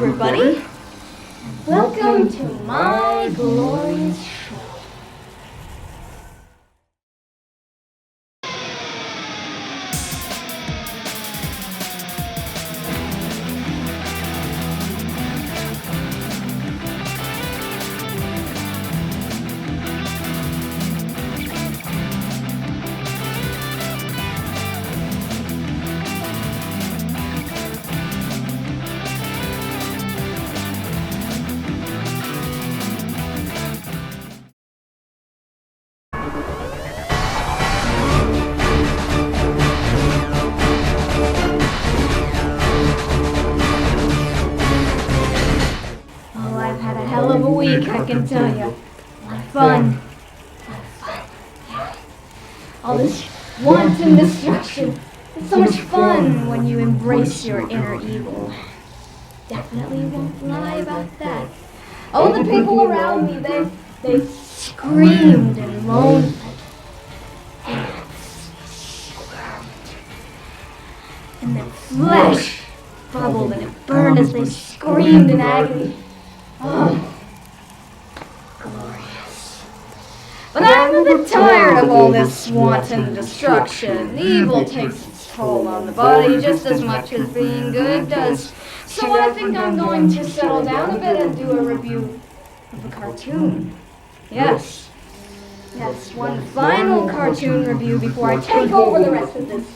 everybody. Welcome to my glorious show. Hell of a week, I can tell you. Fun. All this wanton destruction. It's so much fun when you embrace your inner evil. Definitely won't lie about that. All the people around me, they screamed and moaned like ants. And their flesh bubbled and it burned as they screamed in agony. Oh, glorious. But I'm a bit tired of all this wanton destruction. Evil takes its toll on the body just as much as being good does. So I think I'm going to settle down a bit and do a review of a cartoon. Yes, one final cartoon review before I take over the rest of this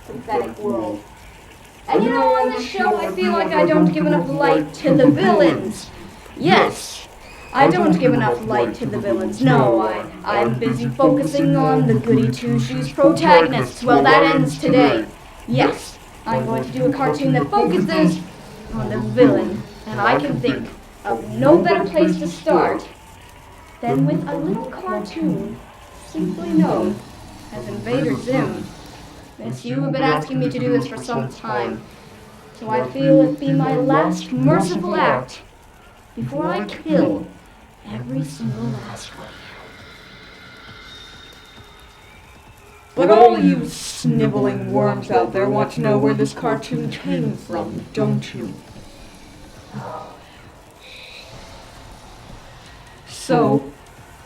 synthetic world. And you know, on this show I feel like I don't give enough light to the villains. Yes, I don't give enough light to the villains. No, I'm busy focusing on the goody two-shoes protagonists. Well, that ends today. Yes, I'm going to do a cartoon that focuses on the villain. And I can think of no better place to start than with a little cartoon simply known as Invader Zim. Yes, you have been asking me to do this for some time, so I feel it'd be my last merciful act before I kill every single last one. But all you sniveling worms out there want to know where this cartoon came from, don't you? So,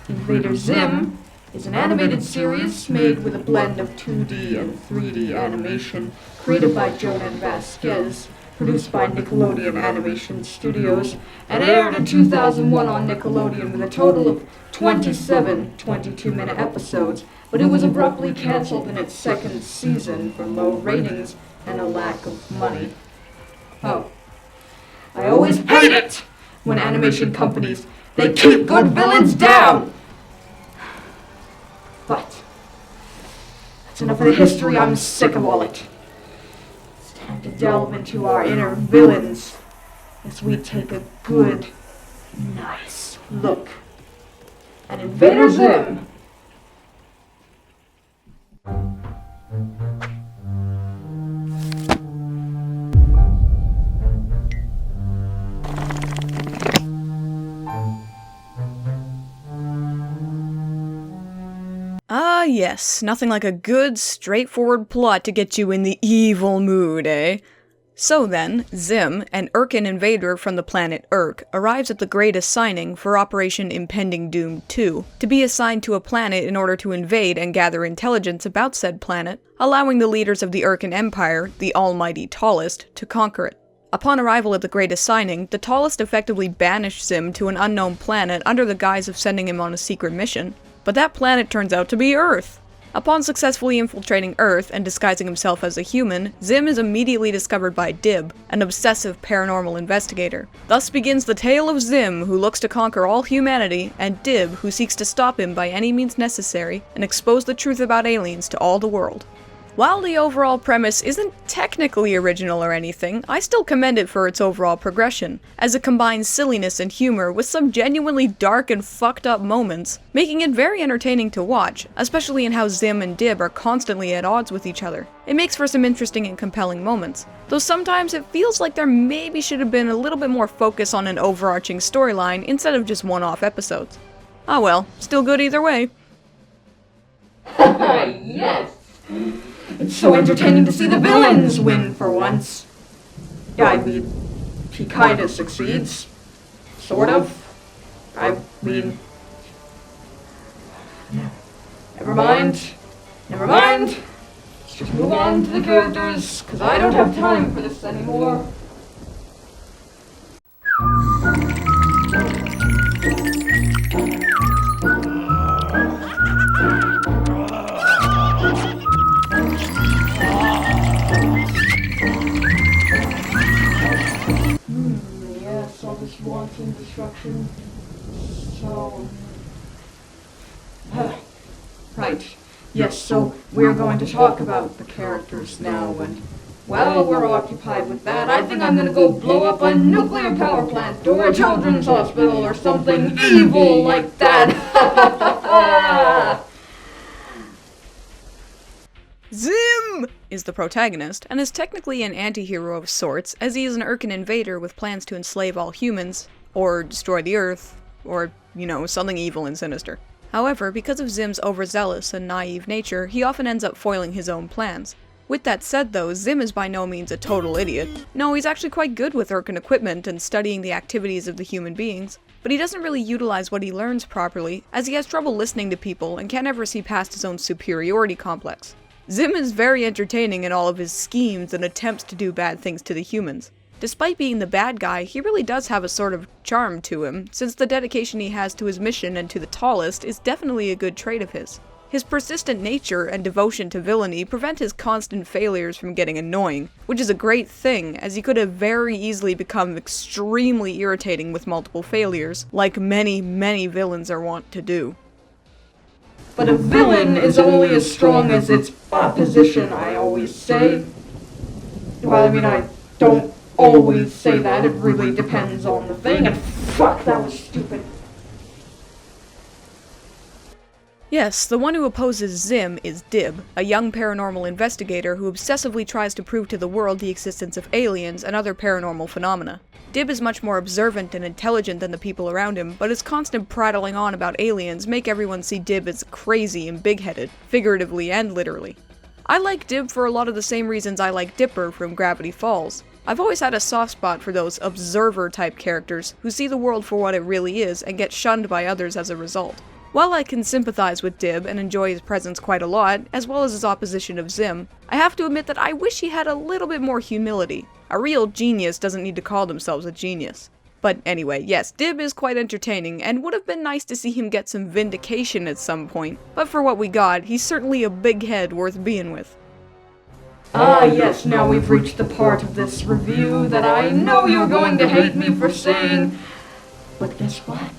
Invader Zim is an animated series made with a blend of 2D and 3D animation, created by Jonan Vasquez, produced by Nickelodeon Animation Studios, and aired in 2001 on Nickelodeon with a total of 27 22-minute episodes, but it was abruptly cancelled in its second season for low ratings and a lack of money. Oh, I always hate it when animation companies, they keep good villains down! But that's enough of the history. I'm sick of all it. It's time to delve into our inner villains as we take a good, nice look at Invader Zim. Ah yes, nothing like a good, straightforward plot to get you in the evil mood, eh? So then, Zim, an Urkin invader from the planet Urk, arrives at the Great Assigning for Operation Impending Doom 2, to be assigned to a planet in order to invade and gather intelligence about said planet, allowing the leaders of the Urkin Empire, the almighty Tallest, to conquer it. Upon arrival at the Great Assigning, the Tallest effectively banished Zim to an unknown planet under the guise of sending him on a secret mission. But that planet turns out to be Earth! Upon successfully infiltrating Earth and disguising himself as a human, Zim is immediately discovered by Dib, an obsessive paranormal investigator. Thus begins the tale of Zim, who looks to conquer all humanity, and Dib, who seeks to stop him by any means necessary and expose the truth about aliens to all the world. While the overall premise isn't technically original or anything, I still commend it for its overall progression, as it combines silliness and humor with some genuinely dark and fucked up moments, making it very entertaining to watch, especially in how Zim and Dib are constantly at odds with each other. It makes for some interesting and compelling moments, though sometimes it feels like there maybe should have been a little bit more focus on an overarching storyline instead of just one-off episodes. Ah well, still good either way. Yes! It's so entertaining to see the villains win for once. I mean, he kinda succeeds. Sort of. I mean... Never mind. Never mind. Let's just move on to the characters, because I don't have time for this anymore. Yes, all this wanton destruction. So... right. Yes, so we're going to talk about the characters now, and while we're occupied with that, I think I'm gonna go blow up a nuclear power plant or a children's hospital or something evil like that. Zim is the protagonist, and is technically an anti-hero of sorts, as he is an Urkin invader with plans to enslave all humans, or destroy the Earth, or, you know, something evil and sinister. However, because of Zim's overzealous and naive nature, he often ends up foiling his own plans. With that said though, Zim is by no means a total idiot. No, he's actually quite good with Urkin equipment and studying the activities of the human beings, but he doesn't really utilize what he learns properly, as he has trouble listening to people and can't ever see past his own superiority complex. Zim is very entertaining in all of his schemes and attempts to do bad things to the humans. Despite being the bad guy, he really does have a sort of charm to him, since the dedication he has to his mission and to the tallest is definitely a good trait of his. His persistent nature and devotion to villainy prevent his constant failures from getting annoying, which is a great thing, as he could have very easily become extremely irritating with multiple failures, like many, many villains are wont to do. But a villain is only as strong as its opposition, I always say. Well, I mean, I don't always say that, it really depends on the thing, and fuck, that was stupid. Yes, the one who opposes Zim is Dib, a young paranormal investigator who obsessively tries to prove to the world the existence of aliens and other paranormal phenomena. Dib is much more observant and intelligent than the people around him, but his constant prattling on about aliens make everyone see Dib as crazy and big-headed, figuratively and literally. I like Dib for a lot of the same reasons I like Dipper from Gravity Falls. I've always had a soft spot for those observer-type characters who see the world for what it really is and get shunned by others as a result. While I can sympathize with Dib and enjoy his presence quite a lot, as well as his opposition of Zim, I have to admit that I wish he had a little bit more humility. A real genius doesn't need to call themselves a genius. But anyway, yes, Dib is quite entertaining, and would have been nice to see him get some vindication at some point, but for what we got, he's certainly a big head worth being with. Ah yes, now we've reached the part of this review that I know you're going to hate me for saying, but guess what?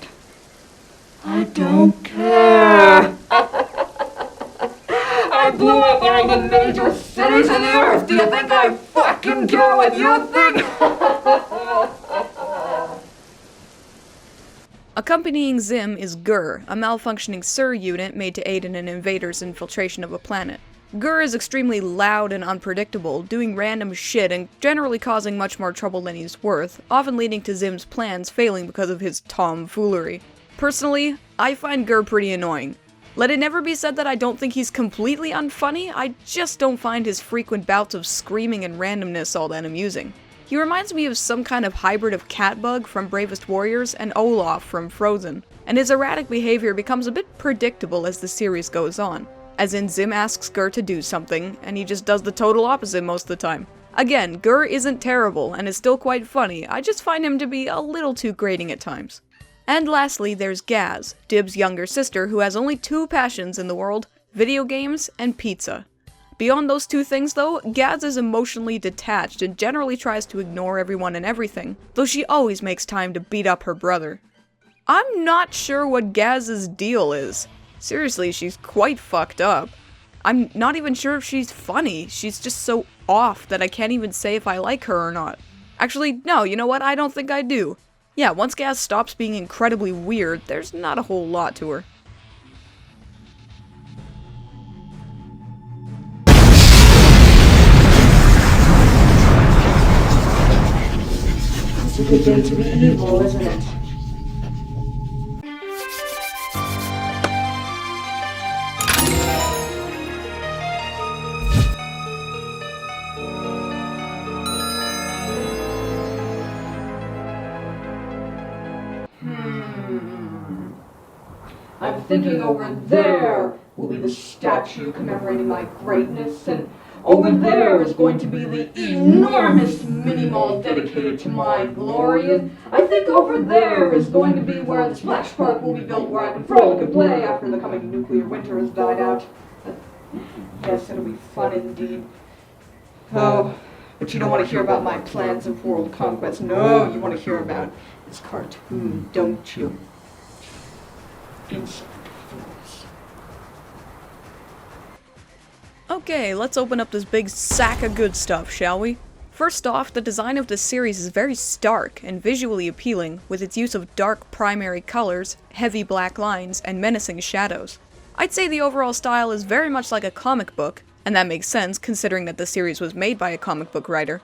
I don't care! I blew up all the major cities in the earth! Do you think I fucking care what you think? Accompanying Zim is Gur, a malfunctioning SIR unit made to aid in an invader's infiltration of a planet. Gur is extremely loud and unpredictable, doing random shit and generally causing much more trouble than he's worth, often leading to Zim's plans failing because of his tomfoolery. Personally, I find Gur pretty annoying. Let it never be said that I don't think he's completely unfunny, I just don't find his frequent bouts of screaming and randomness all that amusing. He reminds me of some kind of hybrid of Catbug from Bravest Warriors and Olaf from Frozen, and his erratic behavior becomes a bit predictable as the series goes on. As in, Zim asks Gur to do something, and he just does the total opposite most of the time. Again, Gur isn't terrible, and is still quite funny, I just find him to be a little too grating at times. And lastly, there's Gaz, Dib's younger sister who has only two passions in the world, video games and pizza. Beyond those two things though, Gaz is emotionally detached and generally tries to ignore everyone and everything, though she always makes time to beat up her brother. I'm not sure what Gaz's deal is. Seriously, she's quite fucked up. I'm not even sure if she's funny, she's just so off that I can't even say if I like her or not. Actually, no, you know what, I don't think I do. Yeah, once Gaz stops being incredibly weird, there's not a whole lot to her. It's a good day to be evil, isn't it? I'm thinking over there will be the statue commemorating my greatness, and over there is going to be the enormous mini-mall dedicated to my glory, and I think over there is going to be where the splash park will be built where I can frolic and play after the coming nuclear winter has died out. Yes, it'll be fun indeed. Oh, but you don't want to hear about my plans of world conquest. No, you want to hear about this cartoon, don't you? Inside fools. Okay, let's open up this big sack of good stuff, shall we? First off, the design of this series is very stark and visually appealing, with its use of dark primary colors, heavy black lines, and menacing shadows. I'd say the overall style is very much like a comic book, and that makes sense considering that the series was made by a comic book writer.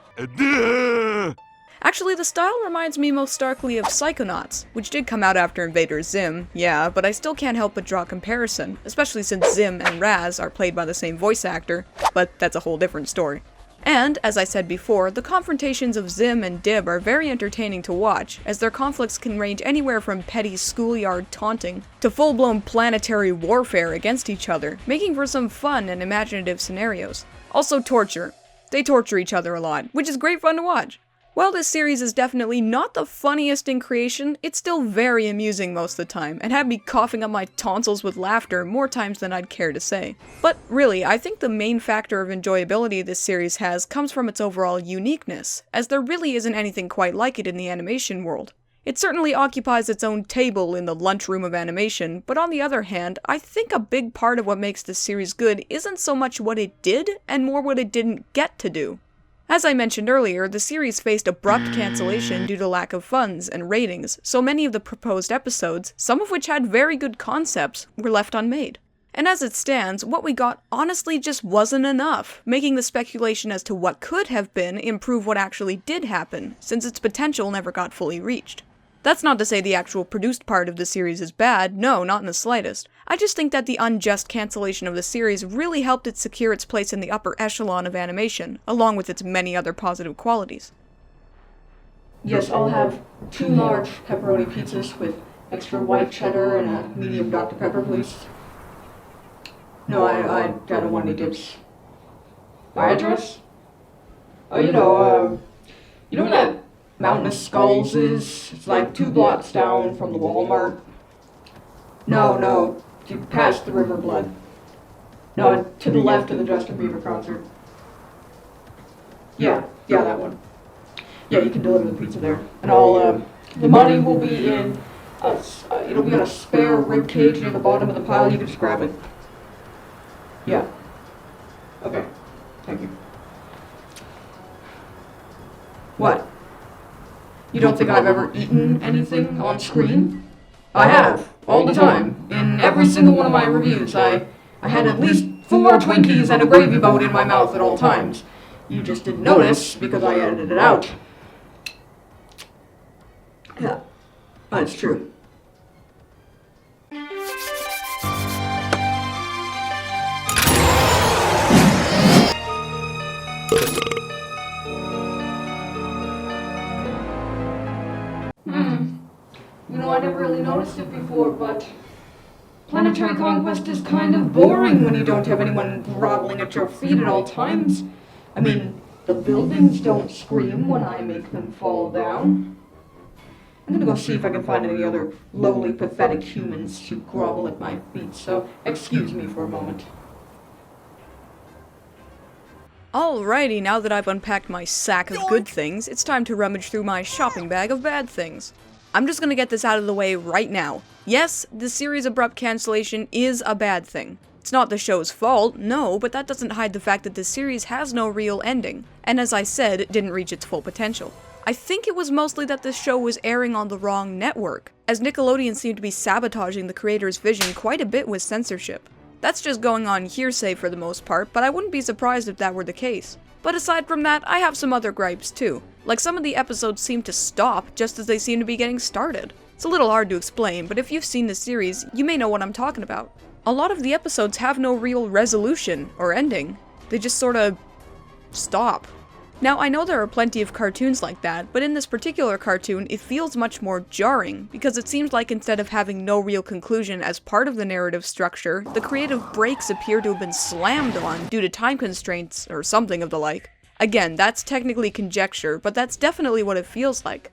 Actually, the style reminds me most starkly of Psychonauts, which did come out after Invader Zim, yeah, but I still can't help but draw a comparison, especially since Zim and Raz are played by the same voice actor, but that's a whole different story. And, as I said before, the confrontations of Zim and Dib are very entertaining to watch, as their conflicts can range anywhere from petty schoolyard taunting to full-blown planetary warfare against each other, making for some fun and imaginative scenarios. Also torture. They torture each other a lot, which is great fun to watch. While this series is definitely not the funniest in creation, it's still very amusing most of the time, and had me coughing up my tonsils with laughter more times than I'd care to say. But really, I think the main factor of enjoyability this series has comes from its overall uniqueness, as there really isn't anything quite like it in the animation world. It certainly occupies its own table in the lunchroom of animation, but on the other hand, I think a big part of what makes this series good isn't so much what it did, and more what it didn't get to do. As I mentioned earlier, the series faced abrupt cancellation due to lack of funds and ratings, so many of the proposed episodes, some of which had very good concepts, were left unmade. And as it stands, what we got honestly just wasn't enough, making the speculation as to what could have been improve what actually did happen, since its potential never got fully reached. That's not to say the actual produced part of the series is bad, no, not in the slightest. I just think that the unjust cancellation of the series really helped it secure its place in the upper echelon of animation, along with its many other positive qualities. Yes, I'll have 2 large pepperoni pizzas with extra white cheddar and a medium Dr. Pepper, please. No, I don't want any dips. My address? Oh, you know where that Mountain of Skulls is? It's like 2 blocks down from the Walmart. No, you past the River Blood. No, to the left of the Justin Bieber concert. Yeah, that one. Yeah, you can deliver the pizza there. And the money will be in, it'll be on a spare rib cage near the bottom of the pile. You can just grab it. Yeah. Okay, thank you. What? You don't think I've ever eaten anything on screen? I have, all the time. In every single one of my reviews, I had at least 4 Twinkies and a gravy boat in my mouth at all times. You just didn't notice because I edited it out. Yeah, that's true. You know, I never really noticed it before, but planetary conquest is kind of boring when you don't have anyone groveling at your feet at all times. I mean, the buildings don't scream when I make them fall down. I'm gonna go see if I can find any other lowly, pathetic humans to grovel at my feet, so excuse me for a moment. Alrighty, now that I've unpacked my sack of good things, it's time to rummage through my shopping bag of bad things. I'm just gonna get this out of the way right now. Yes, the series' abrupt cancellation is a bad thing. It's not the show's fault, no, but that doesn't hide the fact that this series has no real ending, and as I said, didn't reach its full potential. I think it was mostly that this show was airing on the wrong network, as Nickelodeon seemed to be sabotaging the creator's vision quite a bit with censorship. That's just going on hearsay for the most part, but I wouldn't be surprised if that were the case. But aside from that, I have some other gripes too. Like some of the episodes seem to stop just as they seem to be getting started. It's a little hard to explain, but if you've seen the series, you may know what I'm talking about. A lot of the episodes have no real resolution or ending. They just sorta stop. Now, I know there are plenty of cartoons like that, but in this particular cartoon, it feels much more jarring, because it seems like instead of having no real conclusion as part of the narrative structure, the creative breaks appear to have been slammed on due to time constraints or something of the like. Again, that's technically conjecture, but that's definitely what it feels like.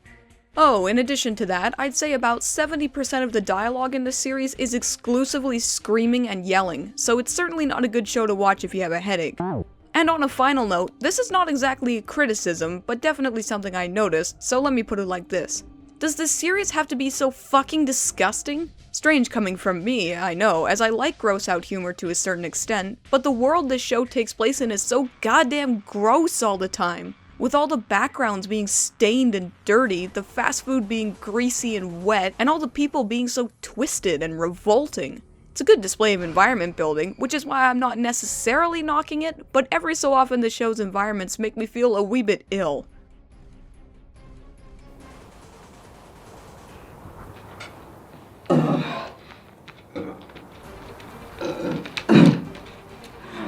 Oh, in addition to that, I'd say about 70% of the dialogue in this series is exclusively screaming and yelling, so it's certainly not a good show to watch if you have a headache. And on a final note, this is not exactly a criticism, but definitely something I noticed, so let me put it like this. Does this series have to be so fucking disgusting? Strange coming from me, I know, as I like gross out humor to a certain extent, but the world this show takes place in is so goddamn gross all the time. With all the backgrounds being stained and dirty, the fast food being greasy and wet, and all the people being so twisted and revolting. It's a good display of environment building, which is why I'm not necessarily knocking it, but every so often the show's environments make me feel a wee bit ill.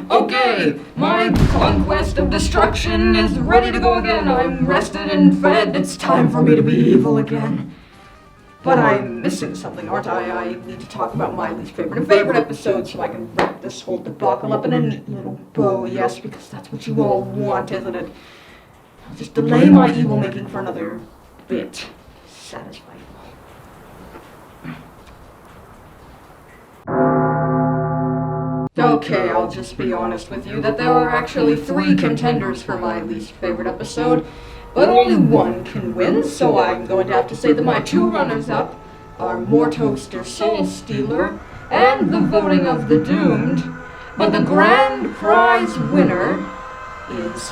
Okay, my conquest of destruction is ready to go again. I'm rested and fed. It's time for me to be evil again. But I'm missing something, aren't I? I need to talk about my least favorite episode so I can wrap this whole debacle up in a neat little bow, yes, because that's what you all want, isn't it? I'll just delay my evil making for another bit. Satisfying. Okay, I'll just be honest with you that there are actually 3 contenders for my least favorite episode. But only one can win, so I'm going to have to say that my 2 runners-up are Mortoaster Soul Stealer and The Voting of the Doomed, but the grand prize winner is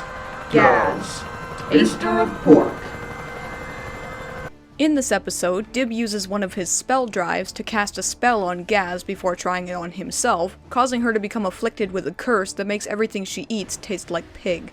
Gaz, Taster of Pork. In this episode, Dib uses one of his spell drives to cast a spell on Gaz before trying it on himself, causing her to become afflicted with a curse that makes everything she eats taste like pig.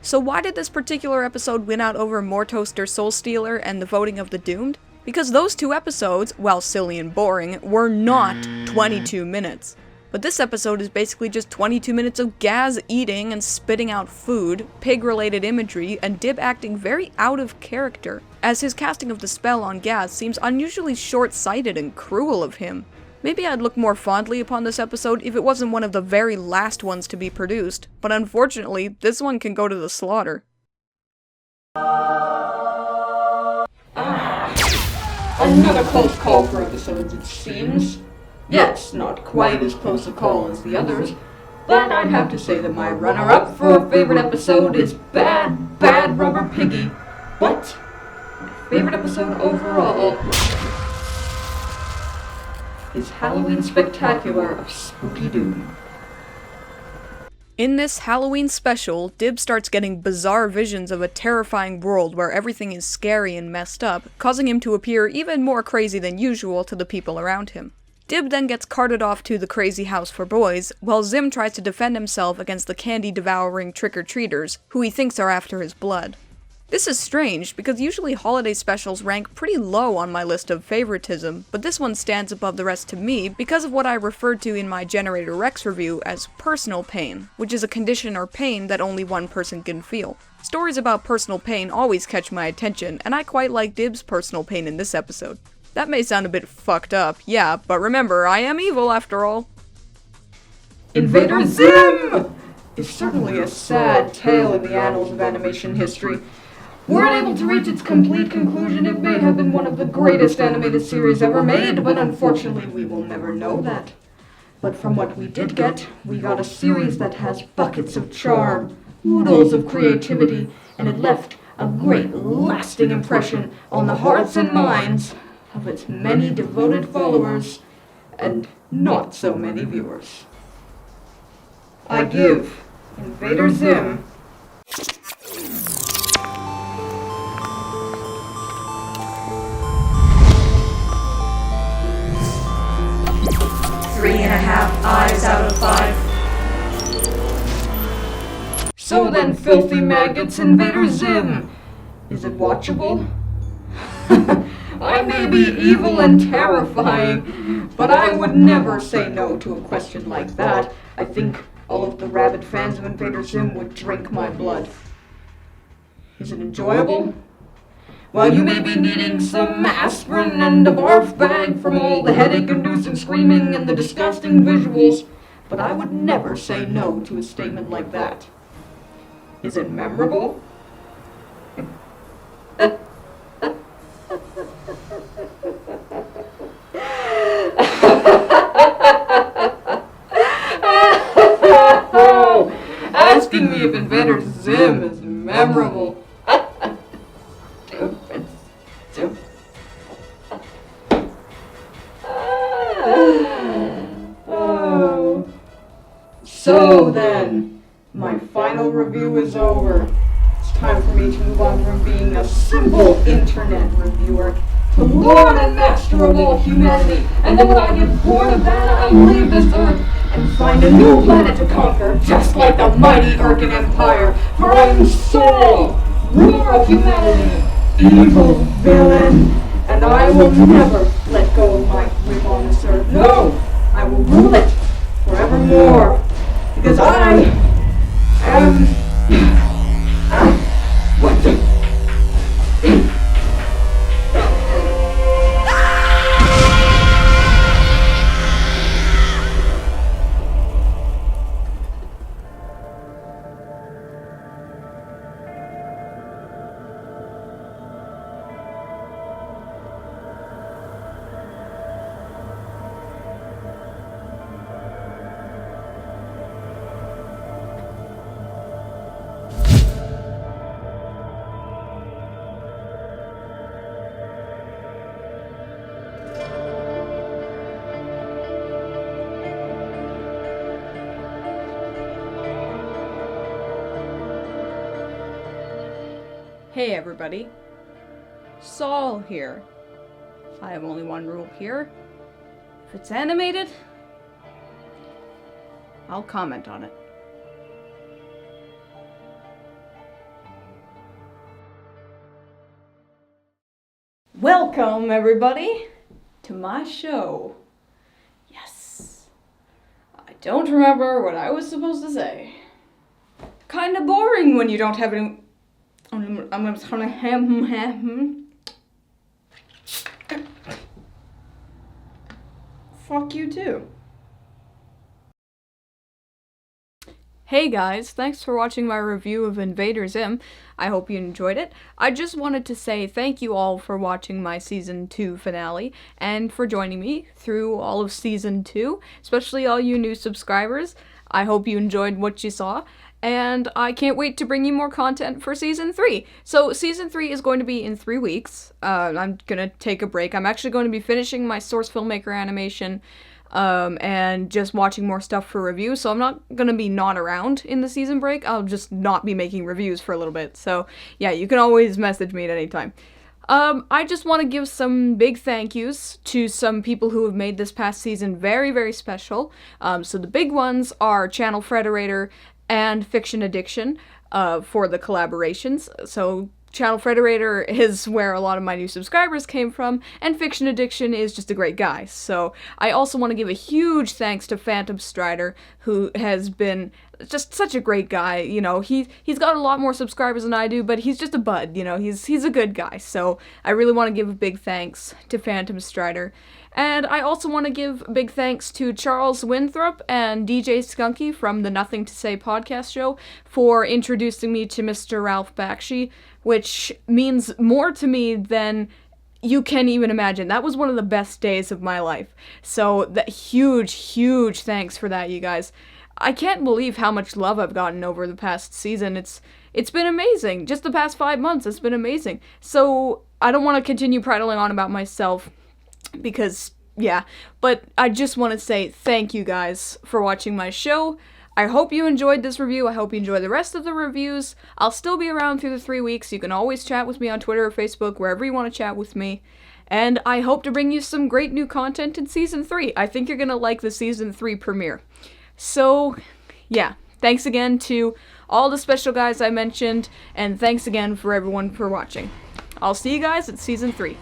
So why did this particular episode win out over Mortoaster Soul Stealer and The Voting of the Doomed? Because those 2 episodes, while silly and boring, were not 22 minutes. But this episode is basically just 22 minutes of Gaz eating and spitting out food, pig-related imagery, and Dib acting very out of character, as his casting of the spell on Gaz seems unusually short-sighted and cruel of him. Maybe I'd look more fondly upon this episode if it wasn't one of the very last ones to be produced, but unfortunately, this one can go to the slaughter. Another close call for episodes, it seems. Yes, not quite as close a call as the others, but I'd have to say that my runner-up for a favorite episode is Bad Rubber Piggy. But my favorite episode overall is Halloween Spectacular of Spooky Doom. In this Halloween special, Dib starts getting bizarre visions of a terrifying world where everything is scary and messed up, causing him to appear even more crazy than usual to the people around him. Dib then gets carted off to the crazy house for boys, while Zim tries to defend himself against the candy-devouring trick-or-treaters, who he thinks are after his blood. This is strange, because usually holiday specials rank pretty low on my list of favoritism, but this one stands above the rest to me because of what I referred to in my Generator Rex review as personal pain, which is a condition or pain that only one person can feel. Stories about personal pain always catch my attention, and I quite like Dib's personal pain in this episode. That may sound a bit fucked up, yeah, but remember, I am evil after all. Invader Zim is certainly a sad tale in the annals of animation history. Were it able to reach its complete conclusion, it may have been one of the greatest animated series ever made, but unfortunately we will never know that. But from what we did get, we got a series that has buckets of charm, oodles of creativity, and it left a great lasting impression on the hearts and minds of its many devoted followers and not so many viewers. I give Invader Zim 3.5 eyes out of 5. So then, filthy maggots, Invader Zim, is it watchable? I may be evil and terrifying, but I would never say no to a question like that. I think all of the rabid fans of Invader Zim would drink my blood. Is it enjoyable? Well, you may be needing some aspirin and a barf bag from all the headache-inducing screaming and the disgusting visuals, but I would never say no to a statement like that. Is it memorable? Asking me if Invader Zim is memorable. Zim. Oh. So then, my final review is over. It's time for me to move on from being a simple internet reviewer to Lord and Master of all humanity. And then when I get bored of that, I'll leave this earth and find a new planet to conquer, just like the mighty Urkin Empire. For I'm Sol, ruler of humanity, evil villain, and I will never let go of my grip on this earth. No, I will rule it forevermore, because I am... what the... Hey everybody, Sol here. I have only one rule here. If it's animated, I'll comment on it. Welcome everybody to my show. Yes. I don't remember what I was supposed to say. Kinda boring when you don't have any... I'm gonna fuck you too. Hey guys, thanks for watching my review of Invader Zim. I hope you enjoyed it. I just wanted to say thank you all for watching my Season 2 finale, and for joining me through all of Season 2, especially all you new subscribers. I hope you enjoyed what you saw, and I can't wait to bring you more content for Season 3. So Season 3 is going to be in 3 weeks. I'm gonna take a break. I'm actually going to be finishing my Source Filmmaker animation, and just watching more stuff for review, so I'm not gonna be not around in the season break. I'll just not be making reviews for a little bit, so yeah, you can always message me at any time. I just want to give some big thank yous to some people who have made this past season very, very special. So the big ones are Channel Frederator and Fiction Addiction, for the collaborations. So Channel Frederator is where a lot of my new subscribers came from, and Fiction Addiction is just a great guy. So I also want to give a huge thanks to Phantom Strider, who has been just such a great guy. You know, he's got a lot more subscribers than I do, but he's just a bud, you know, he's a good guy. So I really want to give a big thanks to Phantom Strider. And I also want to give big thanks to Charles Winthrop and DJ Skunky from the Nothing to Say podcast show for introducing me to Mr. Ralph Bakshi, which means more to me than you can even imagine. That was one of the best days of my life. So that huge thanks for that, you guys. I can't believe how much love I've gotten over the past season. It's been amazing. Just the past 5 months, it's been amazing. So I don't want to continue prattling on about myself, because, yeah, but I just want to say thank you guys for watching my show. I hope you enjoyed this review. I hope you enjoy the rest of the reviews. I'll still be around through the 3 weeks. You can always chat with me on Twitter or Facebook, wherever you want to chat with me. And I hope to bring you some great new content in Season 3. I think you're going to like the Season 3 premiere. So, yeah, thanks again to all the special guys I mentioned, and thanks again for everyone for watching. I'll see you guys at Season 3.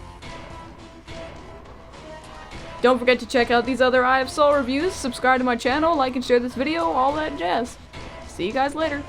Don't forget to check out these other EyeofSol reviews, subscribe to my channel, like and share this video, all that jazz. See you guys later.